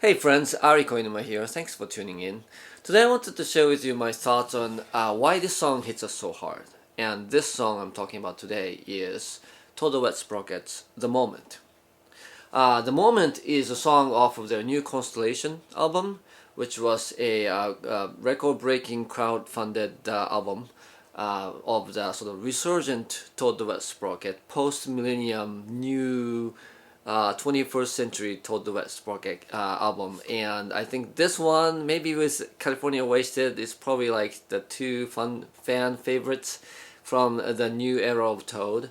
Hey friends, Ari Koinuma here. Thanks for tuning in. Today I wanted to share with you my thoughts on why this song hits us so hard. And this song I'm talking about today is Total Wet Sprocket's The Moment. The Moment is a song off of their new Constellation album, which was a record-breaking crowd-funded album of the sort of resurgent Total Wet Sprocket, post-millennium new 21st century Todd the Wet Sprocket album. And I think this one, maybe with California Wasted, is probably like the two fan favorites from the new era of Toad.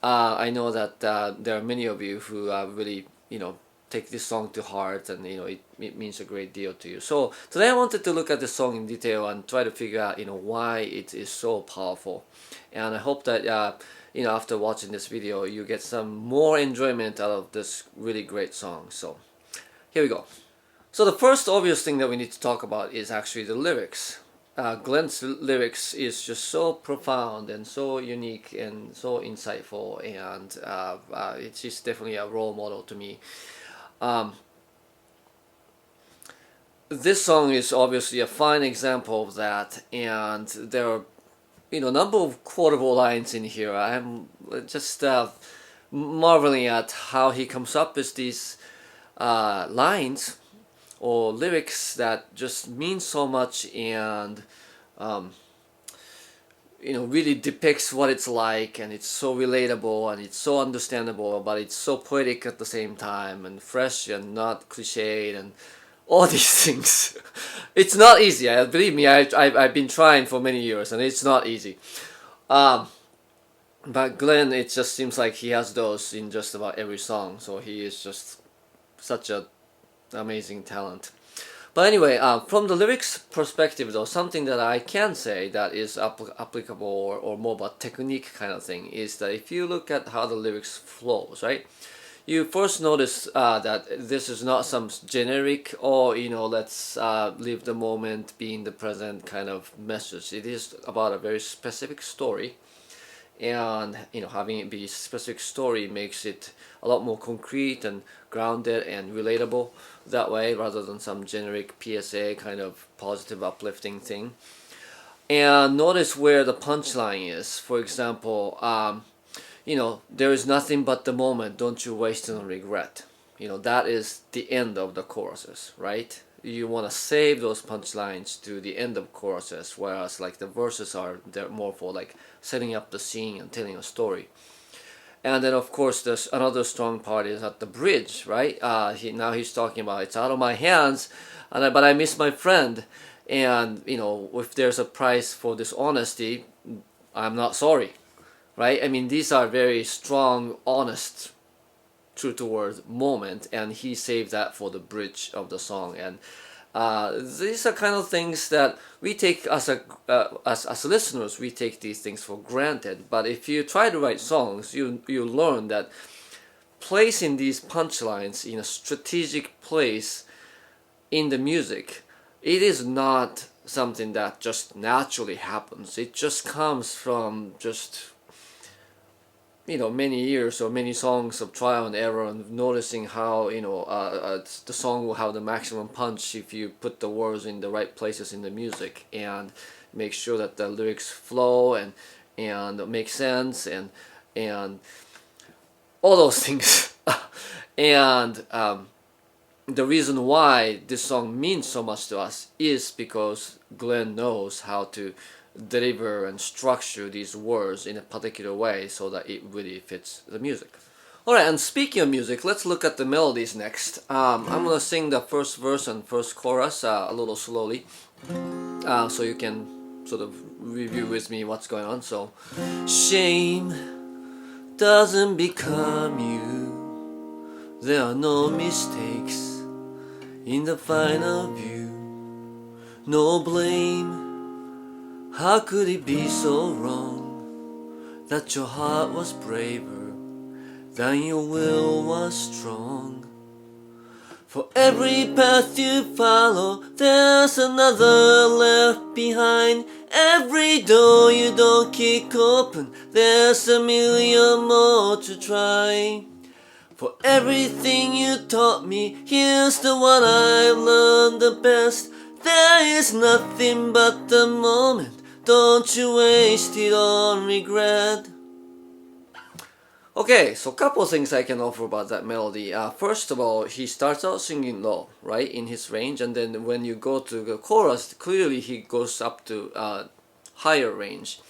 I know that there are many of you who really, take this song to heart, and it means a great deal to you. So today I wanted to look at the song in detail and try to figure out why it is so powerful. And I hope that after watching this video you get some more enjoyment out of this really great song. So here we go. So the first obvious thing that we need to talk about is actually the lyrics. Glenn's lyrics is just so profound and so unique and so insightful, and it's just definitely a role model to me. This song is obviously a fine example of that, and there are a number of quotable lines in here. I'm just marveling at how he comes up with these lines or lyrics that just mean so much and really depicts what it's like, and it's so relatable and it's so understandable, but it's so poetic at the same time, and fresh and not cliched and all these things. It's not easy. Believe me, I've been trying for many years and it's not easy. But Glenn, it just seems like he has those in just about every song, so he is just such an amazing talent. But anyway, from the lyrics perspective though, something that I can say that is applicable or more about technique kind of thing is that if you look at how the lyrics flows, right? You first notice that this is not some generic let's live the moment, be in the present kind of message. It is about a very specific story, and having it be a specific story makes it a lot more concrete and grounded and relatable that way, rather than some generic PSA kind of positive uplifting thing. And notice where the punchline is. For example, there is nothing but the moment, don't you waste it on regret. That is the end of the choruses, right? You want to save those punchlines to the end of choruses, whereas like the verses they're more for like setting up the scene and telling a story. And then of course there's another strong part is at the bridge, right? Now he's talking about it's out of my hands, but I miss my friend, and if there's a price for dishonesty, I'm not sorry. Right? I mean, these are very strong, honest, true to word moment, and he saved that for the bridge of the song. And these are kind of things that we take as listeners. We take these things for granted. But if you try to write songs, you learn that placing these punchlines in a strategic place in the music, it is not something that just naturally happens. It just comes from just many years or many songs of trial and error, and noticing how the song will have the maximum punch if you put the words in the right places in the music, and make sure that the lyrics flow and make sense and all those things. And the reason why this song means so much to us is because Glenn knows how to deliver and structure these words in a particular way so that it really fits the music. Alright, and speaking of music, let's look at the melodies next. I'm gonna sing the first verse and first chorus a little slowly, so you can sort of review with me what's going on. So, shame doesn't become you. There are no mistakes in the final view. No blame. How could it be so wrong that your heart was braver than your will was strong? For every path you follow, there's another left behind. Every door you don't kick open, there's a million more to try. For everything you taught me, here's the one I've learned the best. There is nothing but the moment, don't you waste it on regret. Okay, so couple things I can offer about that melody. First of all, he starts out singing low, right, in his range, and then when you go to the chorus, clearly he goes up to higher range.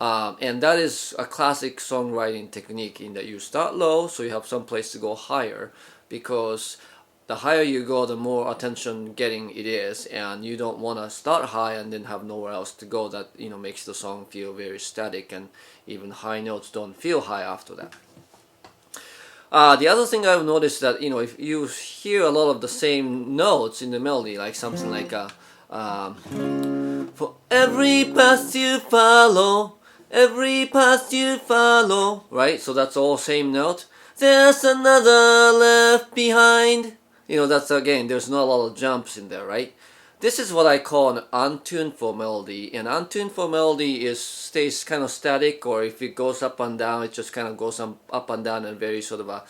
And that is a classic songwriting technique in that you start low, so you have some place to go higher, because the higher you go, the more attention getting it is, and you don't want to start high and then have nowhere else to go. That, you know, makes the song feel very static, and even high notes don't feel high after that. The other thing I've noticed that, you know, if you hear a lot of the same notes in the melody, like something like for every path you follow, every path you follow, right? So that's all same note. There's another left behind. You know, that's, again, there's not a lot of jumps in there, right? This is what I call an untuneful melody. An untuneful melody stays kind of static, or if it goes up and down, it just kind of goes up and down in very sort of a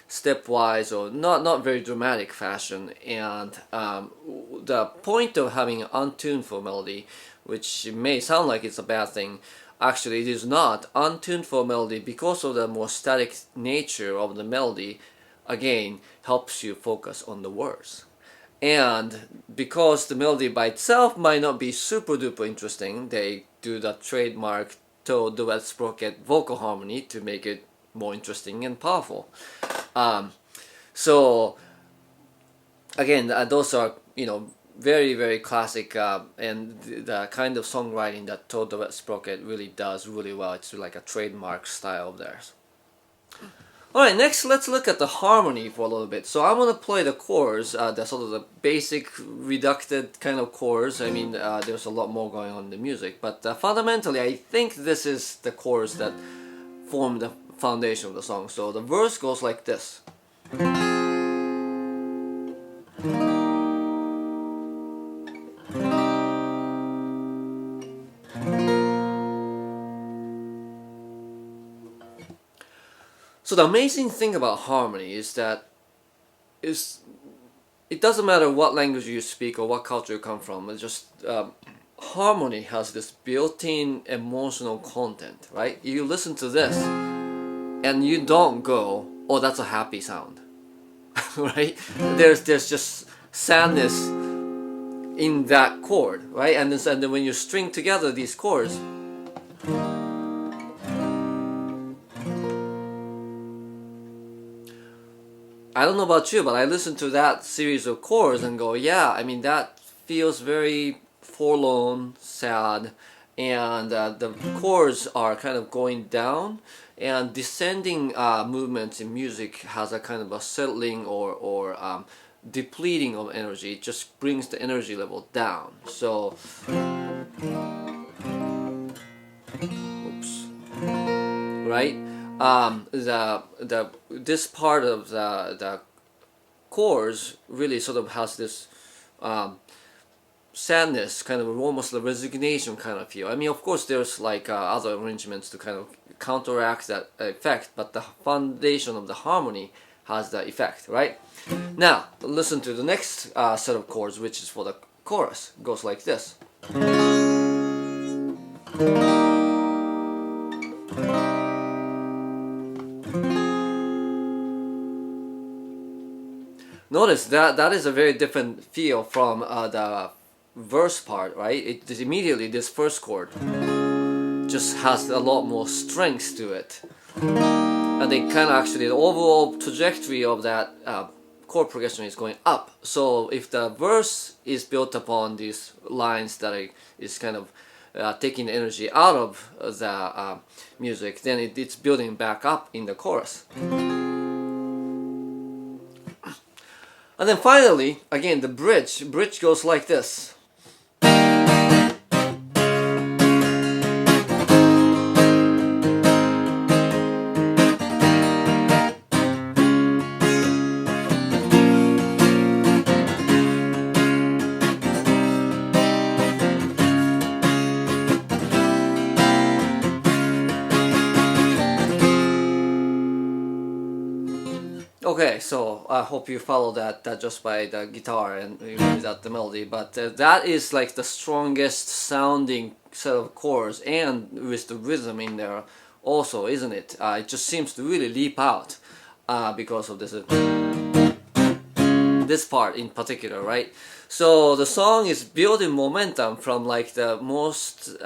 stepwise or not very dramatic fashion. And the point of having an untuneful melody, which may sound like it's a bad thing, actually it is not. Untuneful melody, because of the more static nature of the melody, again, helps you focus on the words. And because the melody by itself might not be super duper interesting, they do the trademark toe duet sprocket vocal harmony to make it more interesting and powerful. So again, those are, you know, very, very classic, and the kind of songwriting that toe duet sprocket really does really well. It's like a trademark style of theirs. Alright, next let's look at the harmony for a little bit. So I'm going to play the chords, the sort of the basic reducted kind of chords. I mean, there's a lot more going on in the music, but fundamentally I think this is the chords that form the foundation of the song. So the verse goes like this. So the amazing thing about harmony is that it doesn't matter what language you speak or what culture you come from. It's just harmony has this built-in emotional content, right? You listen to this and you don't go, "Oh, that's a happy sound," right? There's just sadness in that chord, right? And then when you string together these chords, I don't know about you, but I listen to that series of chords and go, yeah, I mean, that feels very forlorn, sad, and the chords are kind of going down, and descending movements in music has a kind of a settling or depleting of energy. It just brings the energy level down. So, oops, right? This part of the chords really sort of has this sadness, kind of almost a resignation kind of feel. I mean, of course, there's like other arrangements to kind of counteract that effect, but the foundation of the harmony has that effect, right? Now, listen to the next set of chords, which is for the chorus. It goes like this. Notice that is a very different feel from the verse part, right? It is immediately, this first chord just has a lot more strength to it, and they kind of actually, the overall trajectory of that chord progression is going up. So if the verse is built upon these lines that is kind of taking the energy out of the music, then it's building back up in the chorus. And then finally, again, the bridge goes like this. Okay, so I hope you follow that just by the guitar and without the melody, but that is like the strongest sounding set of chords, and with the rhythm in there also, isn't it? It just seems to really leap out because of this part in particular, right? So the song is building momentum from like the most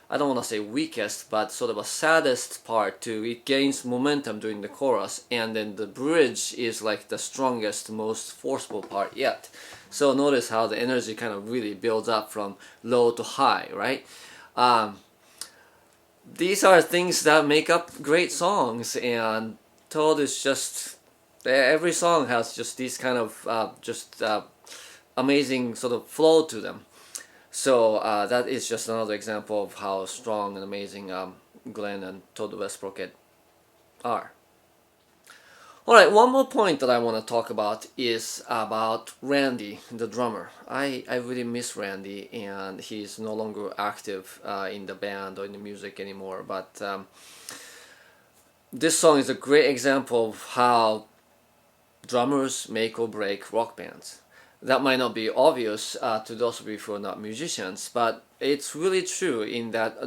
I don't want to say weakest, but sort of a saddest part to it gains momentum during the chorus, and then the bridge is like the strongest, most forceful part yet. So notice how the energy kind of really builds up from low to high, right? These are things that make up great songs, and Toad is just, every song has just these kind of amazing sort of flow to them. So that is just another example of how strong and amazing Glenn and Toad the Sprocket are. Alright, one more point that I want to talk about is about Randy, the drummer. I really miss Randy, and he's no longer active in the band or in the music anymore, but this song is a great example of how drummers make or break rock bands. That might not be obvious to those of you who are not musicians, but it's really true in that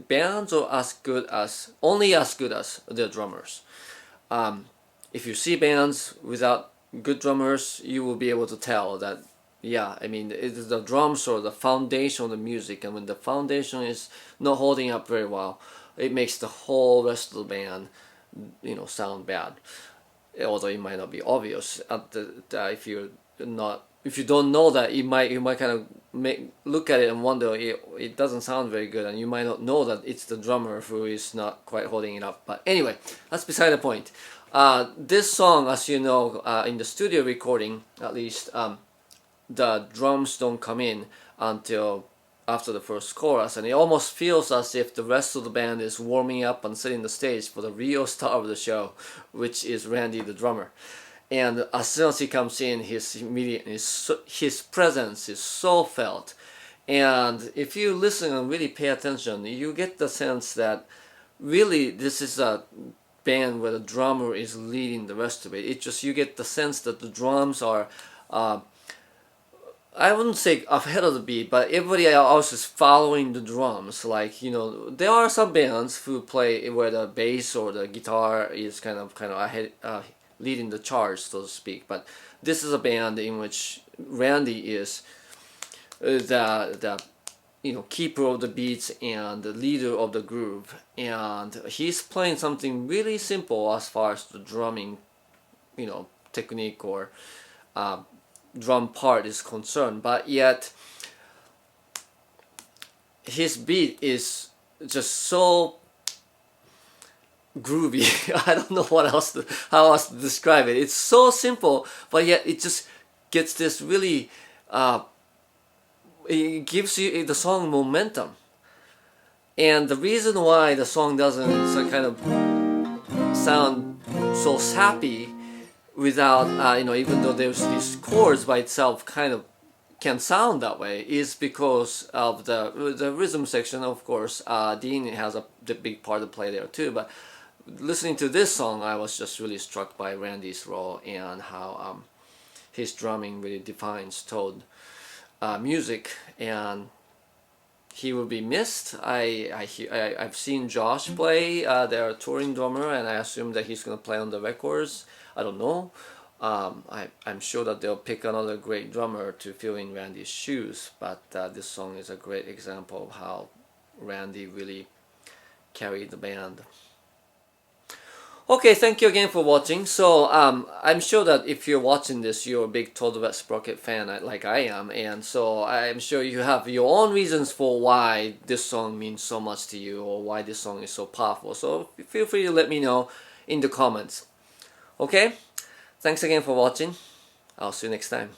bands are only as good as their drummers. If you see bands without good drummers, you will be able to tell that, yeah, I mean, it is the drums or the foundation of the music, and when the foundation is not holding up very well, it makes the whole rest of the band, sound bad. Although it might not be obvious if you don't know that, you might kind of look at it and wonder, it doesn't sound very good, and you might not know that it's the drummer who is not quite holding it up. But anyway, that's beside the point. This song, as you know, in the studio recording, at least, the drums don't come in until after the first chorus, and it almost feels as if the rest of the band is warming up and setting the stage for the real star of the show, which is Randy, the drummer. And as soon as he comes in, his presence is so felt. And if you listen and really pay attention, you get the sense that really this is a band where the drummer is leading the rest of it. You get the sense that the drums are, I wouldn't say ahead of the beat, but everybody else is following the drums. Like, there are some bands who play where the bass or the guitar is kind of ahead, leading the charge, so to speak. But this is a band in which Randy is the keeper of the beats and the leader of the groove, and he's playing something really simple as far as the drumming, technique or drum part is concerned, but yet his beat is just so groovy. I don't know how else to describe it. It's so simple, but yet it just gets this really it gives you the song momentum. And the reason why the song doesn't kind of sound so sappy without even though there's these chords by itself kind of can sound that way, is because of the rhythm section. Of course, Dean has the big part to play there too, but listening to this song, I was just really struck by Randy's role and how his drumming really defines Toad music, and he will be missed. I've seen Josh play, their touring drummer, and I assume that he's going to play on the records. I don't know. I'm sure that they'll pick another great drummer to fill in Randy's shoes, but this song is a great example of how Randy really carried the band. Okay, thank you again for watching. So I'm sure that if you're watching this, you're a big Toad the Sprocket fan like I am, and so I'm sure you have your own reasons for why this song means so much to you, or why this song is so powerful. So feel free to let me know in the comments. Okay, thanks again for watching. I'll see you next time.